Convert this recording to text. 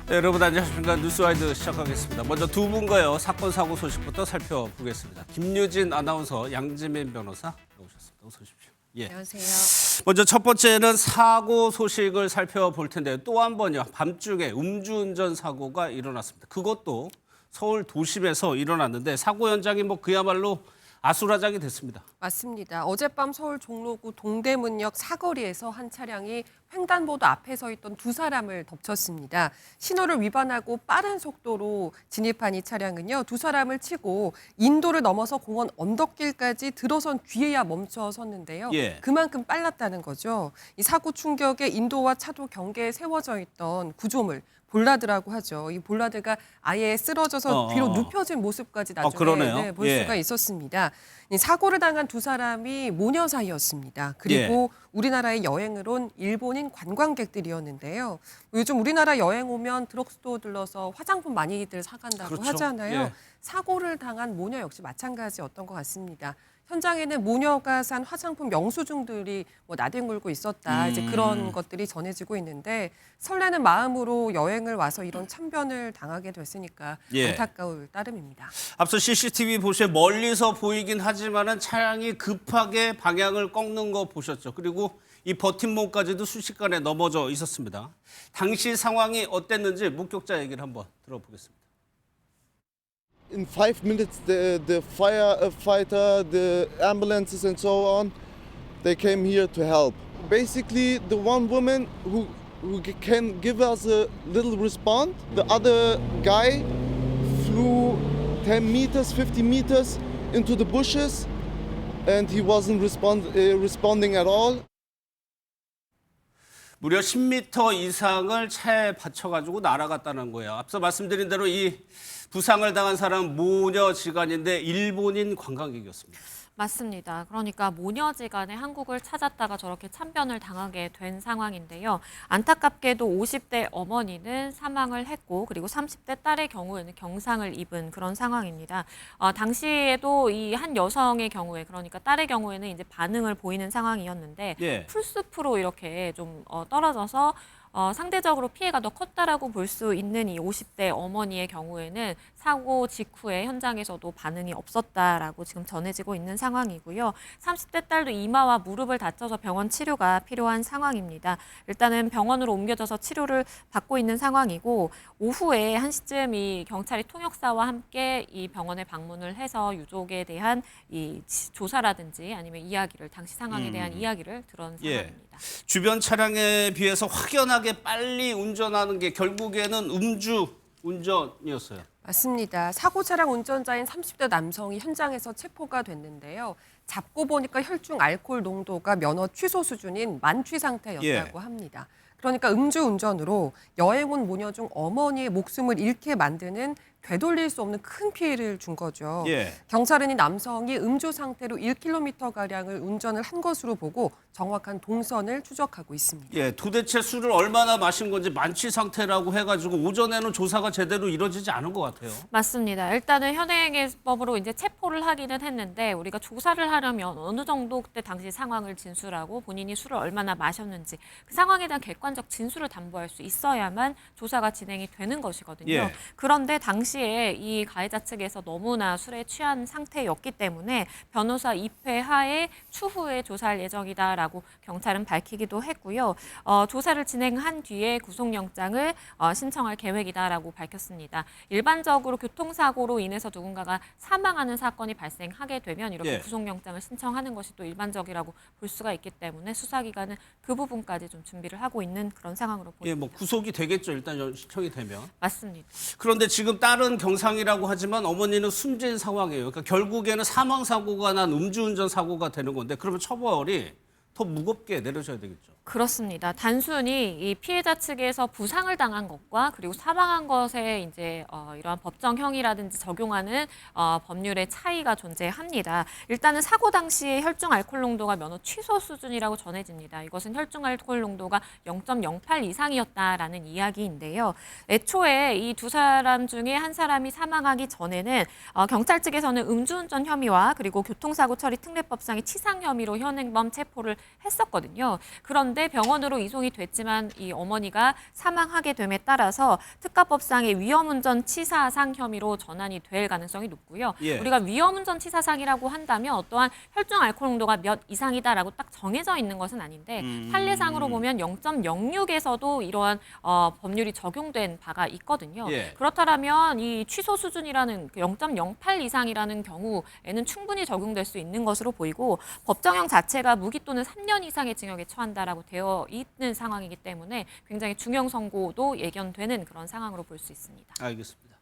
네, 여러분 안녕하십니까. 뉴스와이드 시작하겠습니다. 먼저 두 분과요. 사건 사고 소식부터 살펴보겠습니다. 김유진 아나운서, 양지민 변호사 나오셨습니다. 어서 오십시오. 예. 안녕하세요. 먼저 첫 번째는 사고 소식을 살펴볼 텐데요. 또 한 번요. 밤중에 음주운전 사고가 일어났습니다. 그것도 서울 도심에서 일어났는데 사고 현장이 그야말로 아수라장이 됐습니다. 맞습니다. 어젯밤 서울 종로구 동대문역 사거리에서 한 차량이 횡단보도 앞에 서 있던 두 사람을 덮쳤습니다. 신호를 위반하고 빠른 속도로 진입한 이 차량은요, 두 사람을 치고 인도를 넘어서 공원 언덕길까지 들어선 뒤에야 멈춰 섰는데요. 예. 그만큼 빨랐다는 거죠. 이 사고 충격에 인도와 차도 경계에 세워져 있던 구조물, 볼라드라고 하죠. 이 볼라드가 아예 쓰러져서 뒤로 눕혀진 모습까지 나중에 그러네요. 볼 예. 수가 있었습니다. 이 사고를 당한 두 사람이 모녀 사이였습니다. 그리고 우리나라에 여행을 온 일본인 관광객들이었는데요. 요즘 우리나라 여행 오면 드럭스토어 들러서 화장품 많이들 사간다고 그렇죠. 하잖아요. 예. 사고를 당한 모녀 역시 마찬가지였던 것 같습니다. 현장에는 모녀가 산 화장품 영수증들이 나뒹굴고 있었다. 이제 그런 것들이 전해지고 있는데 설레는 마음으로 여행을 와서 이런 참변을 당하게 됐으니까 예. 안타까울 따름입니다. 앞서 CCTV 보시에 멀리서 보이긴 하지만은 차량이 급하게 방향을 꺾는 거 보셨죠. 그리고 이 버팀목까지도 순식간에 넘어져 있었습니다. 당시 상황이 어땠는지 목격자 얘기를 한번 들어보겠습니다. In 5 minutes, the firefighter, the ambulances, and so on, they came here to help. Basically, the one woman who can give us a little response, the other guy flew 10 meters, 50 meters into the bushes, and he wasn't responding at all. 무려 10m 이상을 차에 받쳐가지고 날아갔다는 거예요. 앞서 말씀드린 대로 이 부상을 당한 사람은 모녀지간인데 일본인 관광객이었습니다. 맞습니다. 그러니까 모녀지간에 한국을 찾았다가 저렇게 참변을 당하게 된 상황인데요. 안타깝게도 50대 어머니는 사망을 했고 그리고 30대 딸의 경우에는 경상을 입은 그런 상황입니다. 당시에도 이 한 여성의 경우에 그러니까 딸의 경우에는 이제 반응을 보이는 상황이었는데 예. 풀숲으로 이렇게 좀 떨어져서 상대적으로 피해가 더 컸다라고 볼 수 있는 이 50대 어머니의 경우에는 사고 직후에 현장에서도 반응이 없었다라고 지금 전해지고 있는 상황이고요. 30대 딸도 이마와 무릎을 다쳐서 병원 치료가 필요한 상황입니다. 일단은 병원으로 옮겨져서 치료를 받고 있는 상황이고 오후에 1시쯤 이 경찰이 통역사와 함께 이 병원에 방문을 해서 유족에 대한 이 조사라든지 아니면 이야기를 당시 상황에 대한 이야기를 들은 예. 상황입니다. 주변 차량에 비해서 확연하게 빨리 운전하는 게 결국에는 음주 운전이었어요. 맞습니다. 사고 차량 운전자인 30대 남성이 현장에서 체포가 됐는데요. 잡고 보니까 혈중 알코올 농도가 면허 취소 수준인 만취 상태였다고 합니다. 그러니까 음주운전으로 여행 온 모녀 중 어머니의 목숨을 잃게 만드는 되돌릴 수 없는 큰 피해를 준 거죠. 예. 경찰은 이 남성이 음주 상태로 1km가량을 운전을 한 것으로 보고 정확한 동선을 추적하고 있습니다. 예, 도대체 술을 얼마나 마신 건지 만취 상태라고 해가지고 오전에는 조사가 제대로 이루어지지 않은 것 같아요. 맞습니다. 일단은 현행예법으로 이제 체포를 하기는 했는데 우리가 조사를 하려면 어느 정도 그때 당시 상황을 진술하고 본인이 술을 얼마나 마셨는지 그 상황에 대한 객관적 진술을 담보할 수 있어야만 조사가 진행이 되는 것이거든요. 예. 그런데 당시에 이 가해자 측에서 너무나 술에 취한 상태였기 때문에 변호사 입회 하에 추후에 조사할 예정이다라고 경찰은 밝히기도 했고요. 조사를 진행한 뒤에 구속영장을 신청할 계획이다라고 밝혔습니다. 일반적으로 교통사고로 인해서 누군가가 사망하는 사건이 발생하게 되면 이렇게 예. 구속영장을 신청하는 것이 또 일반적이라고 볼 수가 있기 때문에 수사기관은 그 부분까지 좀 준비를 하고 있는 그런 상황으로 예, 보입니다. 구속이 되겠죠. 일단 신청이 되면. 맞습니다. 그런데 지금 딸은 경상이라고 하지만 어머니는 숨진 상황이에요. 그러니까 결국에는 사망 사고가 난 음주운전 사고가 되는 건데 그러면 처벌이 더 무겁게 내려져야 되겠죠. 그렇습니다. 단순히 이 피해자 측에서 부상을 당한 것과 그리고 사망한 것에 이제 이러한 법정형이라든지 적용하는 법률의 차이가 존재합니다. 일단은 사고 당시에 혈중 알코올 농도가 면허 취소 수준이라고 전해집니다. 이것은 혈중 알코올 농도가 0.08 이상이었다라는 이야기인데요. 애초에 이 두 사람 중에 한 사람이 사망하기 전에는 경찰 측에서는 음주운전 혐의와 그리고 교통사고 처리 특례법상의 치상 혐의로 현행범 체포를 했었거든요. 그런데 병원으로 이송이 됐지만 이 어머니가 사망하게 됨에 따라서 특가법상의 위험운전치사상 혐의로 전환이 될 가능성이 높고요. 예. 우리가 위험운전치사상이라고 한다면 어떠한 혈중 알코올 농도가 몇 이상이다라고 딱 정해져 있는 것은 아닌데 판례상으로 보면 0.06에서도 이러한 법률이 적용된 바가 있거든요. 예. 그렇다면 이 취소 수준이라는 0.08 이상이라는 경우에는 충분히 적용될 수 있는 것으로 보이고 법정형 자체가 무기 또는 3년 이상의 징역에 처한다라고 되어 있는 상황이기 때문에 굉장히 중형 선고도 예견되는 그런 상황으로 볼 수 있습니다. 알겠습니다.